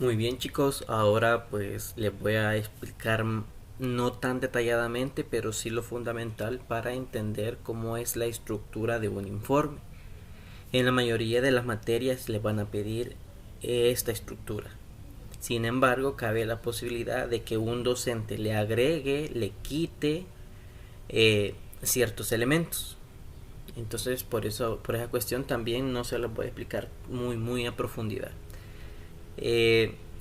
Muy bien, chicos, ahora pues les voy a explicar no tan detalladamente, pero sí lo fundamental para entender cómo es la estructura de un informe. En la mayoría de las materias les van a pedir esta estructura. Sin embargo, cabe la posibilidad de que un docente le agregue, le quite ciertos elementos. Entonces, por esa cuestión también no se los voy a explicar muy a profundidad.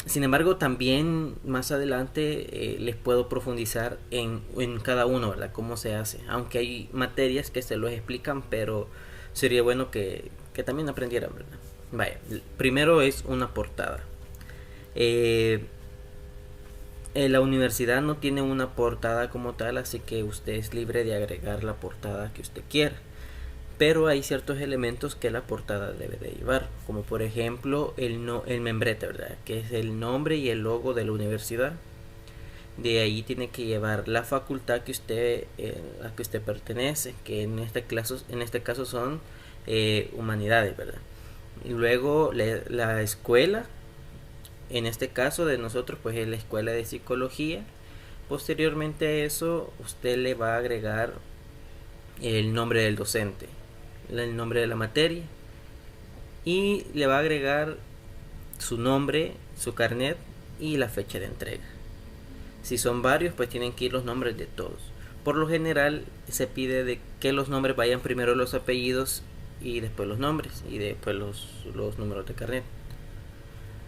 Sin embargo, también más adelante les puedo profundizar en cada uno, ¿verdad? Cómo se hace. Aunque hay materias que se los explican, pero sería bueno que también aprendieran, ¿verdad? Vaya, primero es una portada. Eh, la universidad no tiene una portada como tal, así que usted es libre de agregar la portada que usted quiera. Pero hay ciertos elementos que la portada debe de llevar, como por ejemplo el membrete, ¿verdad? Que es el nombre y el logo de la universidad. De ahí tiene que llevar la facultad que a que usted pertenece, que en este caso son humanidades, ¿verdad? Y luego la escuela, en este caso de nosotros, pues es la escuela de psicología. Posteriormente a eso, usted le va a agregar el nombre del docente, el nombre de la materia, y le va a agregar su nombre, su carnet y la fecha de entrega. Si son varios, pues tienen que ir los nombres de todos. Por lo general se pide de que los nombres vayan primero los apellidos y después los nombres y después los números de carnet.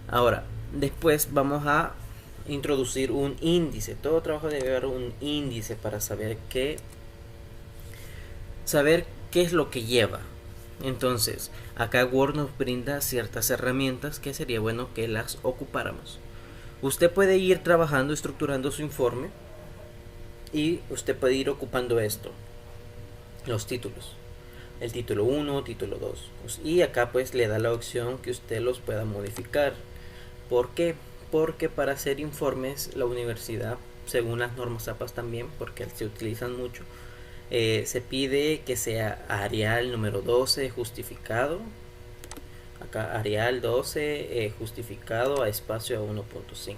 Ahora, después vamos a introducir un índice. Todo trabajo debe haber un índice para saber qué es lo que lleva. Entonces, acá Word nos brinda ciertas herramientas que sería bueno que las ocupáramos. Usted puede ir trabajando, estructurando su informe y usted puede ir ocupando esto, los títulos. El título 1, título 2. Y acá pues le da la opción que usted los pueda modificar. ¿Por qué? Porque para hacer informes la universidad, según las normas APAS también, porque se utilizan mucho, se pide que sea Arial número 12 justificado. Acá Arial 12 justificado a espacio a 1.5.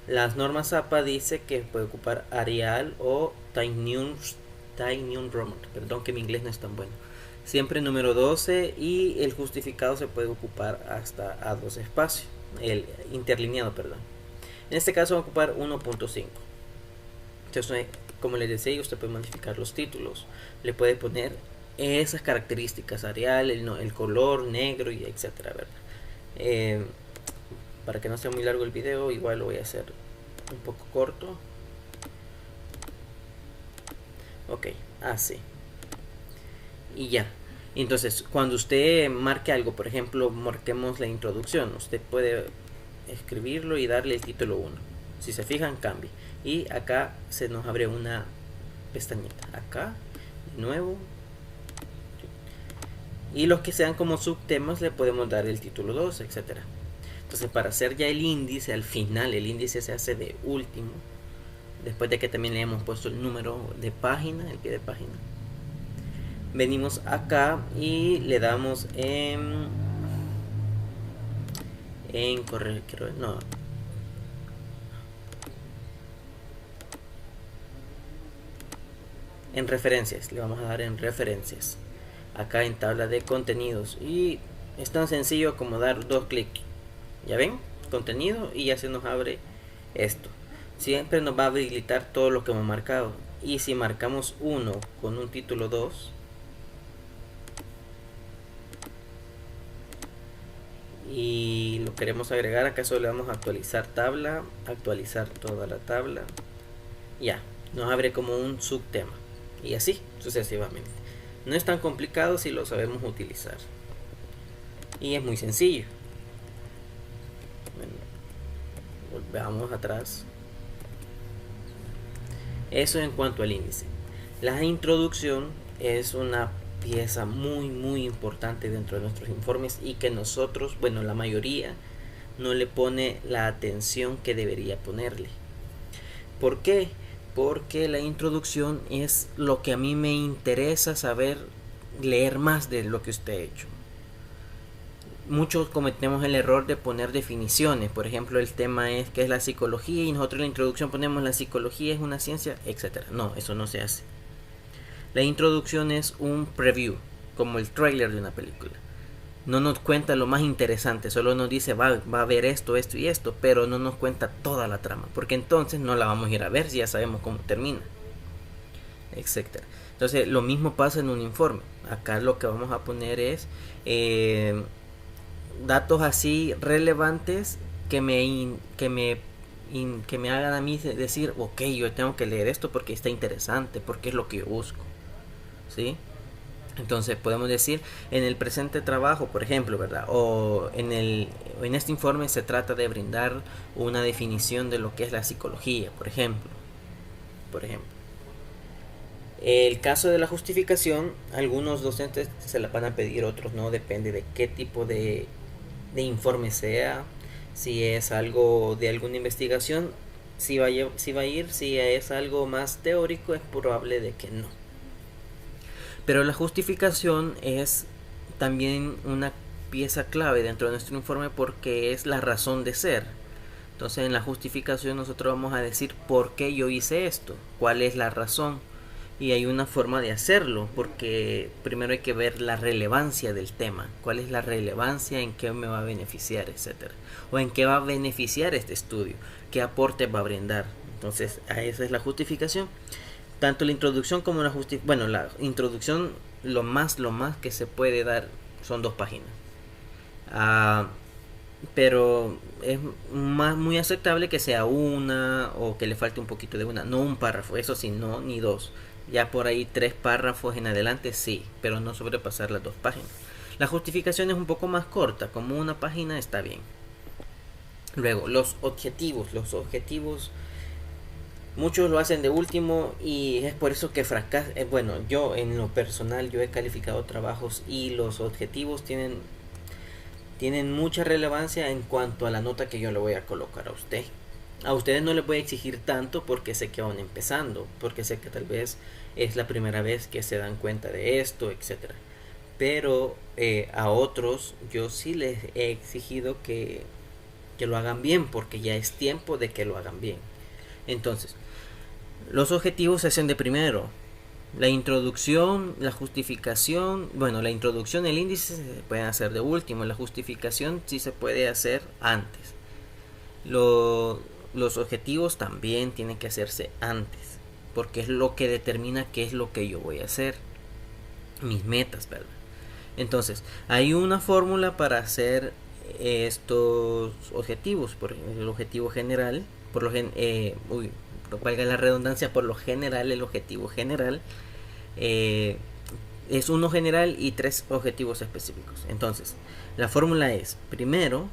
Las normas APA dice que puede ocupar Arial o Tiny Roman. Perdón que mi inglés no es tan bueno. Siempre número 12 y el justificado se puede ocupar hasta a 2 espacios. El interlineado, perdón. En este caso va a ocupar 1.5. Entonces, como les decía, usted puede modificar los títulos. Le puede poner esas características, Arial, el color, negro y etcétera, ¿verdad? Para que no sea muy largo el video, igual lo voy a hacer un poco corto. Ok, así. Y ya. Entonces, cuando usted marque algo, por ejemplo, marquemos la introducción, usted puede escribirlo y darle el título 1. Si se fijan, cambia. Y acá se nos abre una pestañita. Acá, de nuevo. Y los que sean como subtemas le podemos dar el título 2, etcétera. Entonces, para hacer ya el índice, al final el índice se hace de último, después de que también le hemos puesto el número de página, el pie de página. Venimos acá y le damos correr, no, en referencias, le vamos a dar en referencias, acá en tabla de contenidos, y es tan sencillo como dar dos clics. Ya ven, contenido, y ya se nos abre esto. Siempre nos va a habilitar todo lo que hemos marcado. Y si marcamos uno con un título 2 y lo queremos agregar, acaso le damos a actualizar tabla, actualizar toda la tabla, ya, nos abre como un subtema. Y así sucesivamente. No es tan complicado si lo sabemos utilizar. Y es muy sencillo. Volvamos atrás. Eso en cuanto al índice. La introducción es una pieza muy importante dentro de nuestros informes y que nosotros, bueno, la mayoría no le pone la atención que debería ponerle. ¿Por qué? Porque la introducción es lo que a mí me interesa saber, leer más de lo que usted ha hecho. muchos cometemos el error de poner definiciones. Por ejemplo, el tema es qué es la psicología y nosotros en la introducción ponemos la psicología es una ciencia, etcétera. No, eso no se hace. La introducción es un preview, como el trailer de una película. No nos cuenta lo más interesante, solo nos dice va a haber esto, esto y esto, pero no nos cuenta toda la trama, porque entonces no la vamos a ir a ver si ya sabemos cómo termina, etcétera. Entonces lo mismo pasa en un informe. Acá lo que vamos a poner es datos así relevantes que me hagan a mí decir, ok, yo tengo que leer esto porque está interesante, porque es lo que yo busco, ¿sí? Entonces podemos decir en el presente trabajo, por ejemplo, ¿verdad? O en este informe se trata de brindar una definición de lo que es la psicología, por ejemplo. Por ejemplo. El caso de la justificación, algunos docentes se la van a pedir, otros no, depende de qué tipo de informe sea, si es algo de alguna investigación, si va a ir, si es algo más teórico, es probable de que no. Pero la justificación es también una pieza clave dentro de nuestro informe porque es la razón de ser. Entonces en la justificación nosotros vamos a decir por qué yo hice esto, cuál es la razón. Y hay una forma de hacerlo, porque primero hay que ver la relevancia del tema, cuál es la relevancia, en qué me va a beneficiar, etcétera, o en qué va a beneficiar este estudio, qué aporte va a brindar. Entonces, esa es la justificación. Tanto la introducción como la justificación, bueno, la introducción lo más que se puede dar son 2 páginas. Ah, pero es muy aceptable que sea una o que le falte un poquito de una, no un párrafo, eso sí, no, ni 2. Ya por ahí 3 párrafos en adelante sí, pero no sobrepasar las 2 páginas. La justificación es un poco más corta, como una página está bien. Luego, los objetivos muchos lo hacen de último y es por eso que fracasa. Bueno, yo en lo personal yo he calificado trabajos y los objetivos tienen mucha relevancia en cuanto a la nota que yo le voy a colocar a usted. A ustedes no les voy a exigir tanto porque sé que van empezando, porque sé que tal vez es la primera vez que se dan cuenta de esto, etcétera. Pero a otros yo sí les he exigido que lo hagan bien, porque ya es tiempo de que lo hagan bien. Entonces, los objetivos se hacen de primero. La introducción, la justificación, bueno, la introducción, el índice se pueden hacer de último, la justificación sí se puede hacer antes. Los objetivos también tienen que hacerse antes, porque es lo que determina qué es lo que yo voy a hacer, mis metas, ¿verdad? Entonces, hay una fórmula para hacer estos objetivos. Por el objetivo general, valga la redundancia, por lo general el objetivo general es uno general y 3 objetivos específicos. Entonces, la fórmula es, primero,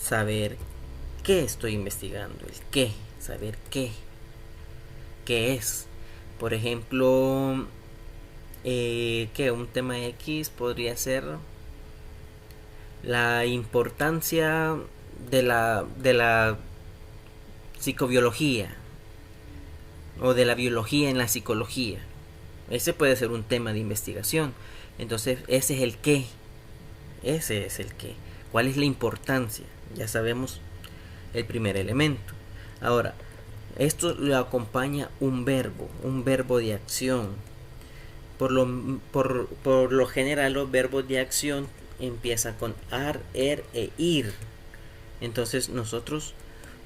saber qué estoy investigando, el qué, saber qué es. Por ejemplo, que un tema X podría ser la importancia de la psicobiología o de la biología en la psicología. Ese puede ser un tema de investigación. Entonces, ese es el qué. Ese es el qué. ¿Cuál es la importancia? Ya sabemos el primer elemento. Ahora, esto lo acompaña un verbo de acción. Por lo general, los verbos de acción empiezan con ar, e ir. Entonces, nosotros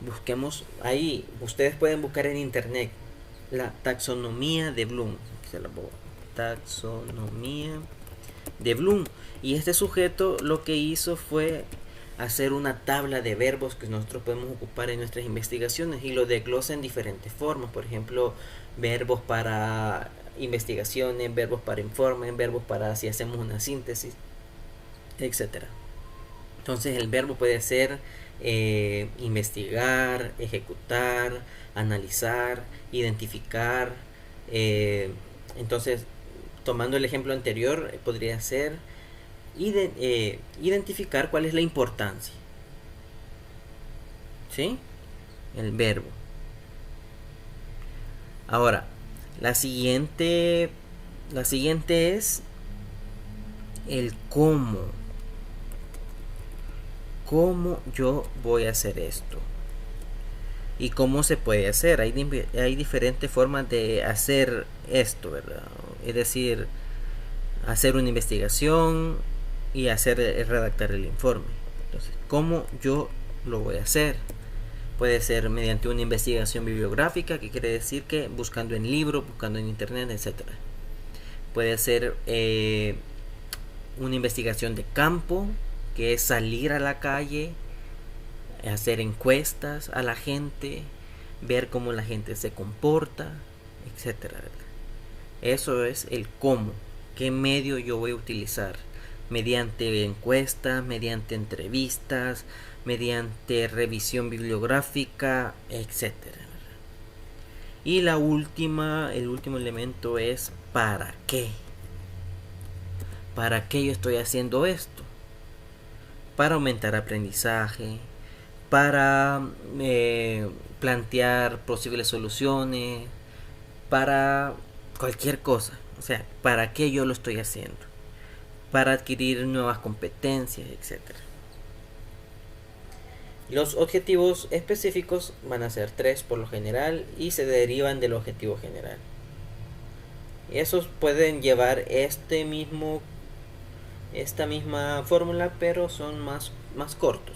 busquemos ahí. Ustedes pueden buscar en internet la taxonomía de Bloom. Taxonomía de Bloom. Y este sujeto lo que hizo fue hacer una tabla de verbos que nosotros podemos ocupar en nuestras investigaciones y lo desglosa en diferentes formas. Por ejemplo, verbos para investigaciones, verbos para informes, verbos para si hacemos una síntesis, etcétera. Entonces el verbo puede ser investigar, ejecutar, analizar, identificar. Entonces, tomando el ejemplo anterior, podría ser identificar cuál es la importancia. ¿Sí? El verbo. Ahora, la siguiente es el cómo. cómo yo voy a hacer esto y cómo se puede hacer. Hay diferentes formas de hacer esto, ¿verdad? Es decir, hacer una investigación y redactar el informe. Entonces, ¿cómo yo lo voy a hacer? Puede ser mediante una investigación bibliográfica, que quiere decir que buscando en libros, buscando en internet, etcétera. Puede ser una investigación de campo, que es salir a la calle, hacer encuestas a la gente, ver cómo la gente se comporta, etcétera. Eso es el cómo, qué medio yo voy a utilizar, mediante encuestas, mediante entrevistas, mediante revisión bibliográfica, etcétera. Y el último elemento es ¿para qué? ¿Para qué yo estoy haciendo esto? Para aumentar aprendizaje, para plantear posibles soluciones, para cualquier cosa. O sea, ¿para qué yo lo estoy haciendo? Para adquirir nuevas competencias, etcétera. Los objetivos específicos van a ser 3 por lo general y se derivan del objetivo general. Esos pueden llevar esta misma fórmula, pero son más cortos.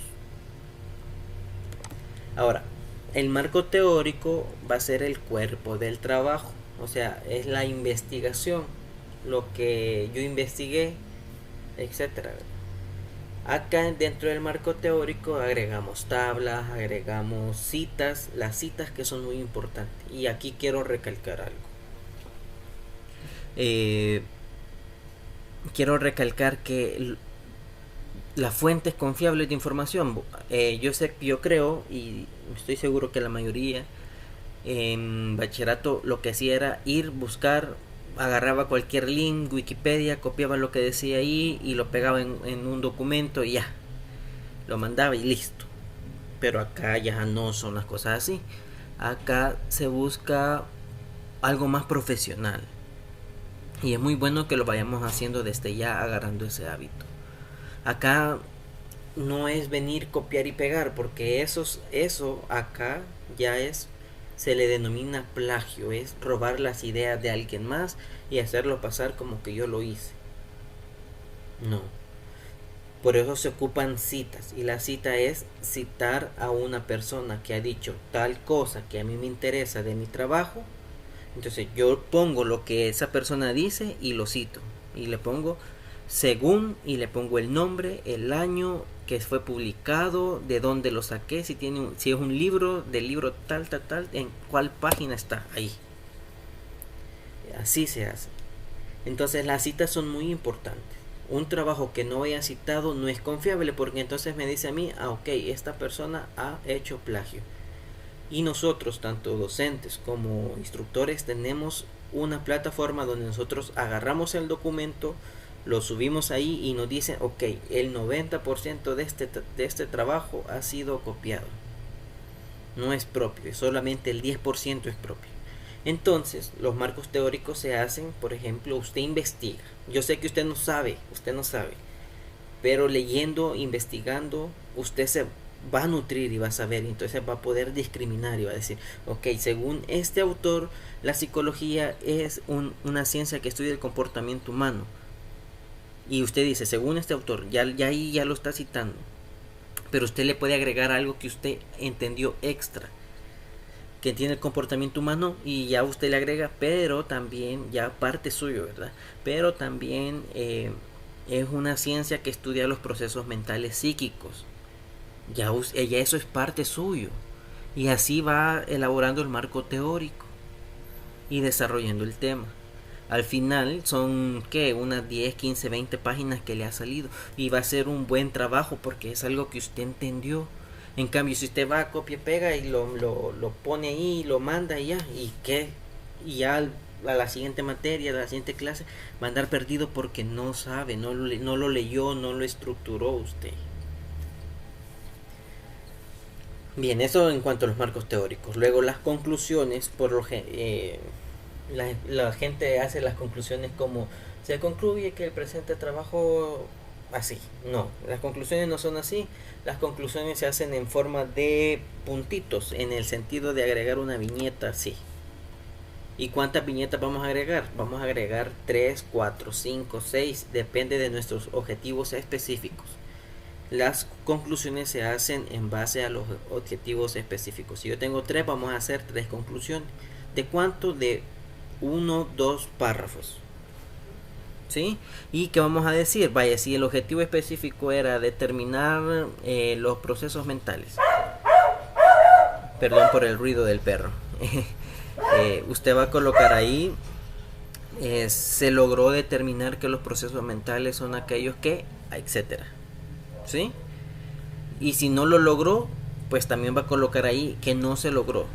Ahora, el marco teórico va a ser el cuerpo del trabajo, o sea, es la investigación, lo que yo investigué, etcétera. Acá dentro del marco teórico agregamos tablas, agregamos citas, las citas que son muy importantes. Y aquí quiero recalcar algo. Quiero recalcar que las fuentes confiables de información, yo creo y estoy seguro que la mayoría en bachillerato lo que hacía era buscar, agarraba cualquier link, Wikipedia, copiaba lo que decía ahí y lo pegaba en un documento y ya, lo mandaba y listo. Pero acá ya no son las cosas así. Acá se busca algo más profesional y es muy bueno que lo vayamos haciendo desde ya, agarrando ese hábito. Acá no es venir, copiar y pegar, porque eso acá ya se le denomina plagio, es robar las ideas de alguien más y hacerlo pasar como que yo lo hice. No. Por eso se ocupan citas, y la cita es citar a una persona que ha dicho tal cosa que a mí me interesa de mi trabajo. Entonces yo pongo lo que esa persona dice y lo cito, y le pongo según, y le pongo el nombre, el año que fue publicado, de dónde lo saqué, si es un libro, del libro tal, en cuál página está ahí. Así se hace. Entonces las citas son muy importantes. Un trabajo que no haya citado no es confiable, porque entonces me dice a mí, ok, esta persona ha hecho plagio. Y nosotros, tanto docentes como instructores, tenemos una plataforma donde nosotros agarramos el documento, lo subimos ahí y nos dicen, ok, el 90% de este trabajo ha sido copiado. No es propio, solamente el 10% es propio. Entonces, los marcos teóricos se hacen, por ejemplo, usted investiga. Yo sé que usted no sabe, pero leyendo, investigando, usted se va a nutrir y va a saber, y entonces va a poder discriminar y va a decir, ok, según este autor, la psicología es una ciencia que estudia el comportamiento humano. Y usted dice, según este autor, ya ahí ya lo está citando, pero usted le puede agregar algo que usted entendió extra, que tiene el comportamiento humano, y ya usted le agrega, pero también ya parte suyo, ¿verdad? Pero también es una ciencia que estudia los procesos mentales psíquicos. Ya eso es parte suyo. Y así va elaborando el marco teórico y desarrollando el tema. Al final son unas 10, 15, 20 páginas que le ha salido, y va a ser un buen trabajo porque es algo que usted entendió. En cambio, si usted va, copia, pega y lo pone ahí, lo manda y ya, y ya a la siguiente materia, a la siguiente clase, va a andar perdido porque no sabe, no lo leyó, no lo estructuró usted. Bien, eso en cuanto a los marcos teóricos. Luego las conclusiones, la gente hace las conclusiones como: se concluye que el presente trabajo así. No, las conclusiones no son así. Las conclusiones se hacen en forma de puntitos, en el sentido de agregar una viñeta así. ¿Y cuántas viñetas vamos a agregar? Vamos a agregar 3, 4, 5, 6, depende de nuestros objetivos específicos. Las conclusiones se hacen en base a los objetivos específicos. Si yo tengo 3, vamos a hacer 3 conclusiones. ¿De cuánto? De 1, 2 párrafos. ¿Sí? ¿Y qué vamos a decir? Vaya, si el objetivo específico era determinar los procesos mentales. Perdón por el ruido del perro. Usted va a colocar ahí, se logró determinar que los procesos mentales son aquellos que, etcétera. ¿Sí? Y si no lo logró, pues también va a colocar ahí que no se logró.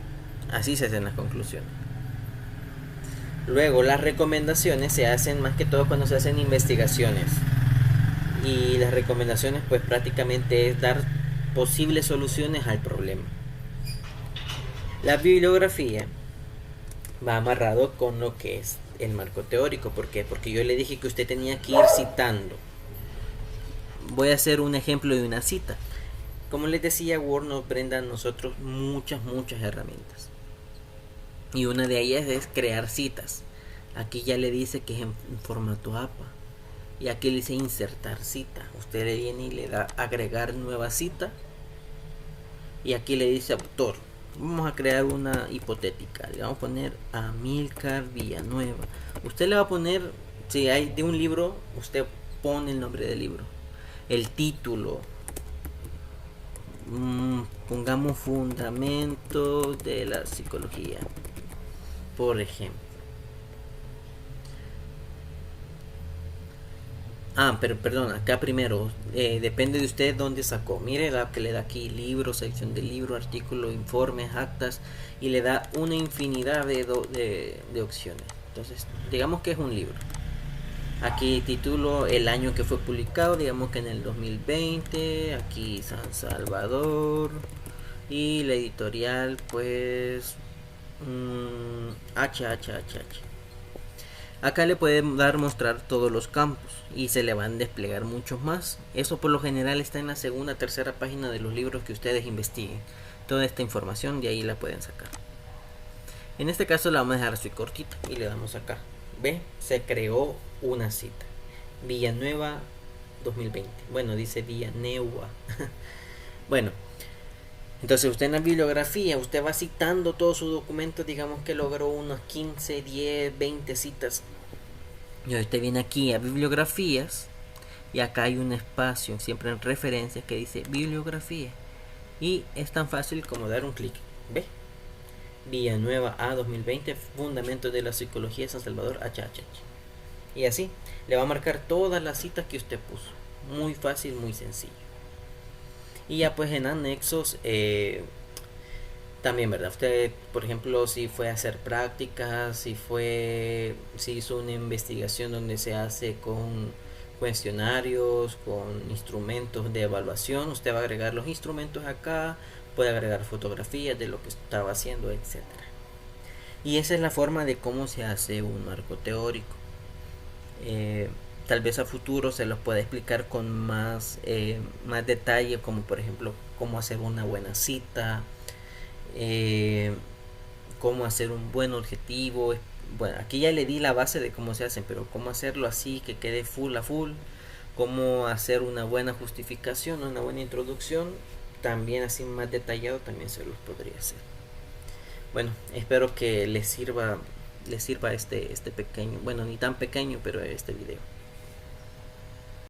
Así se hacen las conclusiones. Luego, las recomendaciones se hacen más que todo cuando se hacen investigaciones. Y las recomendaciones pues prácticamente es dar posibles soluciones al problema. La bibliografía va amarrado con lo que es el marco teórico. ¿Por qué? Porque yo le dije que usted tenía que ir citando. Voy a hacer un ejemplo de una cita. Como les decía, Word nos brinda a nosotros muchas herramientas. Y una de ellas es crear citas. Aquí ya le dice que es en formato APA. Y aquí le dice insertar cita. Usted le viene y le da agregar nueva cita. Y aquí le dice autor. Vamos a crear una hipotética. Le vamos a poner Amílcar Villanueva. Usted le va a poner, si hay de un libro, usted pone el nombre del libro. El título. Pongamos fundamentos de la psicología, por ejemplo. Pero perdón, acá primero, depende de usted dónde sacó. Mire la que le da aquí: libro, sección de libro, artículo, informes, actas, y le da una infinidad de opciones. Entonces, digamos que es un libro. Aquí título, el año que fue publicado, digamos que en el 2020. Aquí San Salvador. Y la editorial, pues HHHH. Acá le pueden dar mostrar todos los campos y se le van a desplegar muchos más. Eso por lo general está en la segunda, tercera página de los libros que ustedes investiguen. Toda esta información de ahí la pueden sacar. En este caso la vamos a dejar así cortita y le damos acá. ¿Ve? Se creó una cita. Villanueva 2020. Bueno, dice Villanueva. Bueno, entonces usted en la bibliografía, usted va citando todo su documento, digamos que logró unas 15, 10, 20 citas. Y usted viene aquí a bibliografías y acá hay un espacio, siempre en referencias, que dice bibliografía. Y es tan fácil como dar un clic. ¿Ve? Villanueva A 2020, Fundamentos de la Psicología de San Salvador, HHH. Y así, le va a marcar todas las citas que usted puso. Muy fácil, muy sencillo. Y ya pues en anexos, también, ¿verdad? Usted, por ejemplo, si fue a hacer prácticas, si hizo una investigación donde se hace con cuestionarios, con instrumentos de evaluación, usted va a agregar los instrumentos acá, puede agregar fotografías de lo que estaba haciendo, etcétera. Y esa es la forma de cómo se hace un marco teórico. Tal vez a futuro se los pueda explicar con más detalle, como por ejemplo cómo hacer una buena cita, cómo hacer un buen objetivo. Bueno, aquí ya le di la base de cómo se hacen, pero cómo hacerlo así que quede full a full, cómo hacer una buena justificación, una buena introducción, también así más detallado, también se los podría hacer. Bueno, espero que les sirva este pequeño, bueno, ni tan pequeño, pero este video.